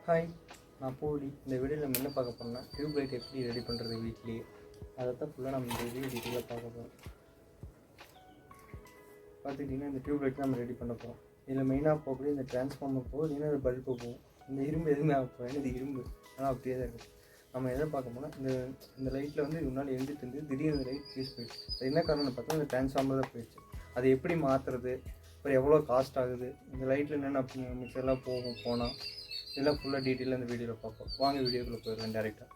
Hi, நான் பூடி. இந்த வீடியோவில் நம்ம என்ன பார்க்க போகிறோம்னா டியூப் லைட் எப்படி ரெடி பண்ணுறது வீட்லேயே. அதை தான் ஃபுல்லாக நம்ம இந்த வீடியோ டீட்டெயிலாக பார்க்க போகிறோம். பார்த்துக்கிட்டிங்கன்னா இந்த டியூப் லைட் நம்ம ரெடி பண்ண போகிறோம். இதில் மெயினாக போகக்கூடிய இந்த டிரான்ஸ்ஃபார்மர் போகும், இல்லைன்னா அது பல்பு போகும். இந்த இரும்பு எதுவுமே ஆகும், ஏன்னா இது இரும்பு, ஆனால் அப்படியே தான் இருக்குது. நம்ம எதை பார்க்க போனால் இந்த லைட்டில் வந்து முன்னாடி எழுந்துட்டு திடீர்னு இந்த லைட் ஃபியூஸ் போயிடுச்சு. அது என்ன காரணம்னு பார்த்தா இந்த டிரான்ஸ்ஃபார்மர் தான் போயிடுச்சு. அதை எப்படி மாற்றுறது, அப்புறம் எவ்வளோ காஸ்ட் ஆகுது, இந்த லைட்டில் என்னென்ன மிக்சர்லாம் போனால் இதெல்லாம் ஃபுல்லாக டீட்டெயிலாக இந்த வீடியோவில் பார்ப்போம். வாங்க வீடியோக்குள்ளே போயிடலாம் டேரெக்டாக.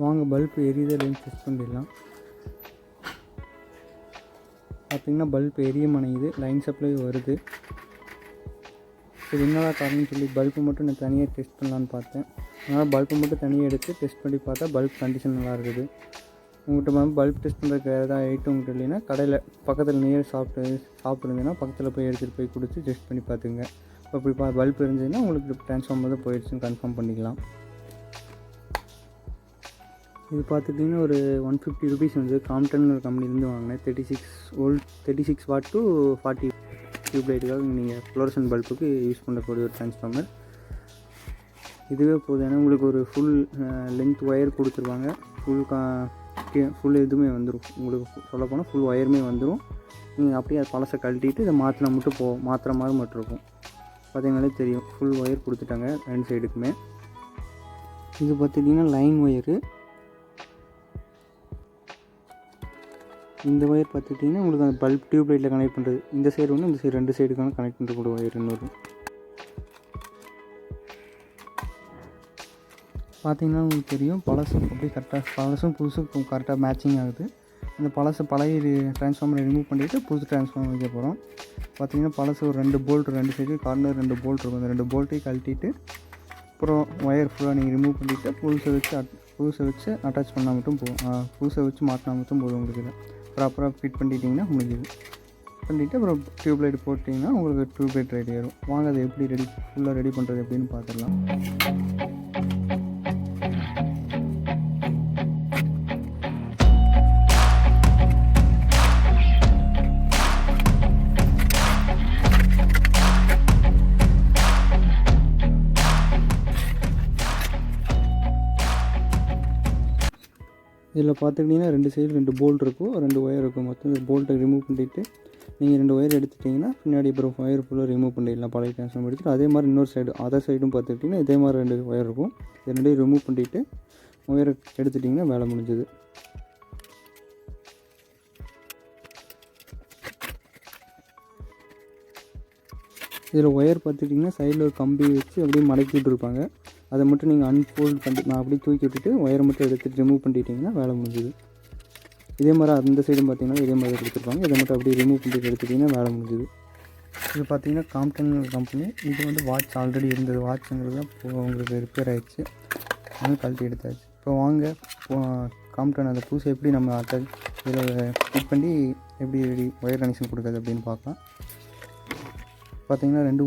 வாங்க பல்ப் எரியுதா இல்லைன்னு செக் பண்ணிடலாம். பார்த்திங்கன்னா பல்ப் எரிய மனையுது, லைன் சப்ளை வருது. இது என்னடா காரணம்னு சொல்லி பல்பு மட்டும் நான் தனியாக டெஸ்ட் பண்ணலான்னு பார்த்தேன். அதனால் பல்பு மட்டும் தனியாக எடுத்து டெஸ்ட் பண்ணி பார்த்தா பல்ப் கண்டிஷன் நல்லா இருக்குது. உங்கள்கிட்ட வந்து பல்ப் டெஸ்ட் பண்ணுறதுக்கு ஏதாவது ஐட்டம் உங்கள்கிட்ட இல்லைன்னா கடையில் பக்கத்தில் நியர் ஷாப் இருந்ததுன்னா பக்கத்தில் போய் எடுத்துகிட்டு போய் கொடுத்து டெஸ்ட் பண்ணி பார்த்துங்க. இப்போ இப்படி பல்ப் இருந்ததுன்னா உங்களுக்கு ட்ரான்ஸ்ஃபார்மர் தான் போயிடுச்சுன்னு கன்ஃபார்ம் பண்ணிக்கலாம். இது பார்த்துட்டிங்கன்னா ஒரு 150 rupees வந்து காம்டன் கம்பெனிலேருந்து வாங்கினேன். 36 watt to 40 டியூப் லைட்டுக்காக நீங்கள் ஃப்ளோரசன்ட் பல்புக்கு யூஸ் பண்ணக்கூடிய ஒரு ட்ரான்ஸ்ஃபார்மர். இதுவே போதும். ஏன்னா உங்களுக்கு ஒரு ஃபுல் லென்த் ஒயர் கொடுத்துருவாங்க. ஃபுல் இதுவுமே வந்துடும். உங்களுக்கு சொல்லப்போனால் ஃபுல் ஒயருமே வந்துடும். நீங்கள் அப்படியே அது பழசை கழட்டிட்டு இதை மாற்றினா மட்டும் மாற்றுற மாதிரி மட்டும் இருக்கும். பார்த்தீங்கனாலே தெரியும், ஃபுல் ஒயர் கொடுத்துட்டாங்க ரெண்டு சைடுக்குமே. இது பார்த்துட்டிங்கன்னா லைன் ஒயரு. இந்த ஒயர் பார்த்துக்கிட்டிங்கன்னா உங்களுக்கு அந்த பல்ப் டியூப் லைட்டில் கனெக்ட் பண்ணுறது. இந்த சைடு ஒன்று, இந்த சைடு ரெண்டு சைடுக்கான கனெக்ட் பண்ணுறக்கூடிய ஒயர் இன்னொரு. பார்த்தீங்கன்னா உங்களுக்கு தெரியும், பழசும் அப்படியே கரெக்டாக பழசும் புதுசும் கரெக்டாக மேட்சிங் ஆகுது. அந்த பழைய ட்ரான்ஸ்ஃபார்மரை ரிமூவ் பண்ணிவிட்டு புதுசு ட்ரான்ஸ்ஃபார்மர் வைக்க போகிறோம். பார்த்தீங்கன்னா பழசு ஒரு 2 போல்ட், 2 சைடு கார்னர் 2 போல்ட் இருக்கும். அந்த 2 போல்ட்டையும் கழட்டிட்டு அப்புறம் ஒயர் ஃபுல்லாக நீங்கள் ரிமூவ் பண்ணிவிட்டு புதுசை வச்சு அட்டாச் பண்ணால் மட்டும் போதும். புதுசை வச்சு மாட்டினா மட்டும் போதும். உங்களுக்கு இதை ப்ராப்பராக ஃபிட் பண்ணிட்டீங்கன்னா முடிஞ்சுது. பண்ணிவிட்டு அப்புறம் டியூப் லைட் போட்டிங்கன்னா உங்களுக்கு டியூப் லைட் ரெடி ஆகிடும். வாங்க அதை எப்படி ஃபுல்லாக ரெடி பண்ணுறது எப்படின்னு பார்த்துடலாம். இதில் பார்த்துக்கிட்டிங்கன்னா 2 சைடு 2 போல்ட் இருக்கும், 2 ஒயர் இருக்கும். மொத்தம் இந்த போல்ட்டை ரிமூவ் பண்ணிவிட்டு நீங்கள் 2 ஒயர் எடுத்துட்டிங்கன்னா பின்னாடி அப்புறம் ஒயர் ஃபுல்லாக ரிமூவ் பண்ணிடலாம். பழைய ட்ரான்ஸ்ஃபார்மர் எடுத்துகிட்டு அதே மாதிரி இன்னொரு சைடு அதர் சைடும் பார்த்துக்கிட்டிங்கன்னா இதே மாதிரி 2 ஒயர் இருக்கும். இது 2 ரிமூவ் பண்ணிவிட்டு ஒயரை எடுத்துட்டிங்கன்னா வேலை முடிஞ்சுது. இதில் ஒயர் பார்த்துக்கிட்டிங்கன்னா சைடில் ஒரு கம்பி வச்சு அப்படியே மடக்கி விட்டுருப்பாங்க. அதை மட்டும் நீங்கள் அன்ஃபோல்ட் பண்ணி நான் அப்படியே தூக்கி விட்டுட்டு ஒயரை மட்டும் எடுத்துகிட்டு ரிமூவ் பண்ணிட்டீங்கன்னா வேலை முடிஞ்சுது. இதே மாதிரி அந்த சைடும் பார்த்திங்கன்னா இதே மாதிரி கொடுத்துருப்பாங்க. இதை மட்டும் அப்படியே ரிமூவ் பண்ணிட்டு எடுத்துட்டிங்கன்னா வேலை முடிஞ்சுது. இது பார்த்திங்கன்னா காம்டன் கம்பெனி. இது வந்து வாட்ச் ஆல்ரெடி இருந்தது. வாட்சுங்கிறது தான் உங்களுக்கு ரிப்பேர் ஆகிடுச்சு, அதனால் கழட்டி எடுத்தாச்சு. இப்போ வாங்க காம்டன் அந்த புதுசு எப்படி நம்ம இதில் ஃபிட் பண்ணி எப்படி ஒயர் கனெக்ஷன் கொடுக்குறது அப்படின்னு பார்க்கலாம். பார்த்திங்கன்னா 2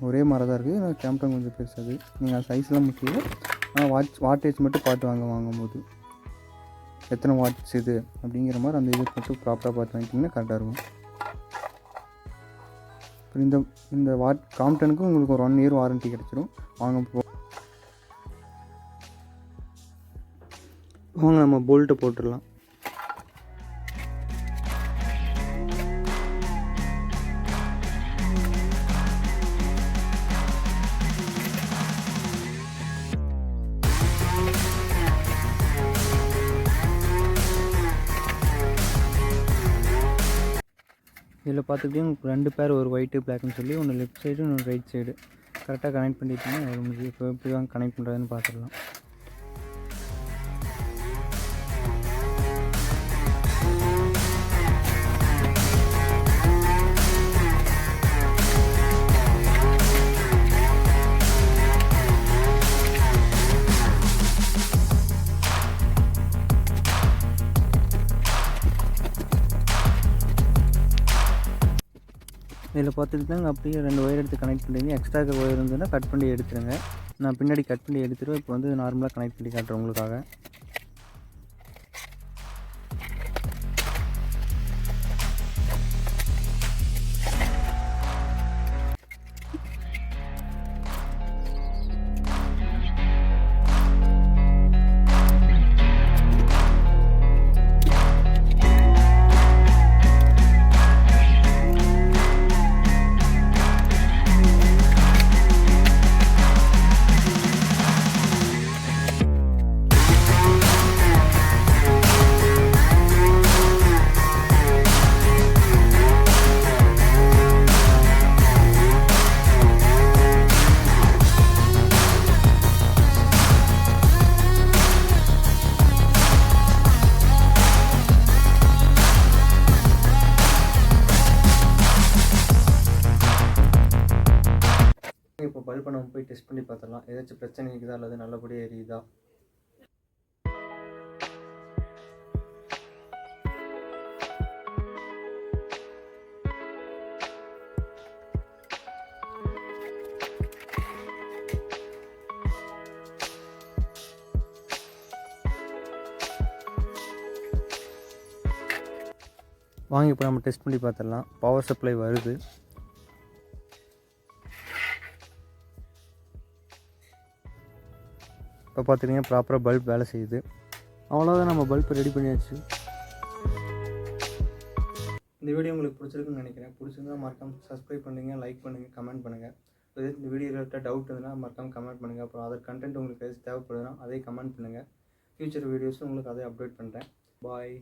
ஒரே மாதிரி தான் இருக்குது. கேம்டன் கொஞ்சம் பெருசாது. நீங்கள் சைஸ்லாம் முக்கியம், ஆனால் வாட்டேஜ் மட்டும் பார்த்து வாங்கும்போது எத்தனை வாட்ஸ் இது அப்படிங்கிற மாதிரி அந்த இது மட்டும் ப்ராப்பராக பார்த்து வாங்கிட்டிங்கன்னா கரெக்டாக இருக்கும். அப்புறம் இந்த காம்டனுக்கு உங்களுக்கு ஒரு 1 year வாரண்ட்டி கிடச்சிடும். வாங்க நம்ம போல்ட்டை போட்டுடலாம். இதில் பார்த்துக்கிட்டே உங்களுக்கு 2 பேர், ஒரு ஒயிட்டு பிளாக்னு சொல்லி ஒன்று லெஃப்ட் சைடு ஒன்று ரைட் சைடு கரெக்டாக கனெக்ட் பண்ணிட்டீங்கன்னா முடிஞ்சு. இப்போ எப்படி வாங்க கனெக்ட் பண்ணுறதுன்னு பார்த்துடலாம். இதில் பார்த்துக்கிட்டாங்க அப்படியே 2 ஒயர் எடுத்து கனெக்ட் பண்ணிங்க. எக்ஸ்ட்ரா ஒயர் இருந்ததுன்னா கட் பண்ணி எடுத்துருங்க. நான் பின்னாடி கட் பண்ணி எடுத்துருவேன். இப்போ வந்து நார்மலாக கனெக்ட் பண்ணி காட்டுறேன் உங்களுக்காக. பல்பை நம்ம போய் டெஸ்ட் பண்ணி பார்த்துடலாம். ஏதாச்சும் பிரச்சனை இருக்குதா அல்லது நல்லபடியாக எரியுதா. வாங்கி இப்போ நம்ம டெஸ்ட் பண்ணி பார்த்துடலாம். பவர் சப்ளை வருது. இப்போ பார்த்துட்டிங்கன்னா ப்ராப்பராக பல்ப் வேலை செய்யுது. அவ்வளோதான், நம்ம பல்ப் ரெடி பண்ணியாச்சு. இந்த வீடியோ உங்களுக்கு பிடிச்சிருக்குன்னு நினைக்கிறேன். பிடிச்சிருந்தா மறக்காம சப்ஸ்கிரைப் பண்ணுங்கள், லைக் பண்ணுங்கள், கமெண்ட் பண்ணுங்கள். இந்த வீடியோ ரிலேட்டட் டவுட் இருந்ததுன்னா மறக்காம கமெண்ட் பண்ணுங்கள். அப்புறம் அதர் கண்டென்ட் உங்களுக்கு எது தேவைப்படுதுன்னா அதே கமெண்ட் பண்ணுங்கள். ஃப்யூச்சர் வீடியோஸும் உங்களுக்கு அதே அப்டேட் பண்ணுறேன். பாய்.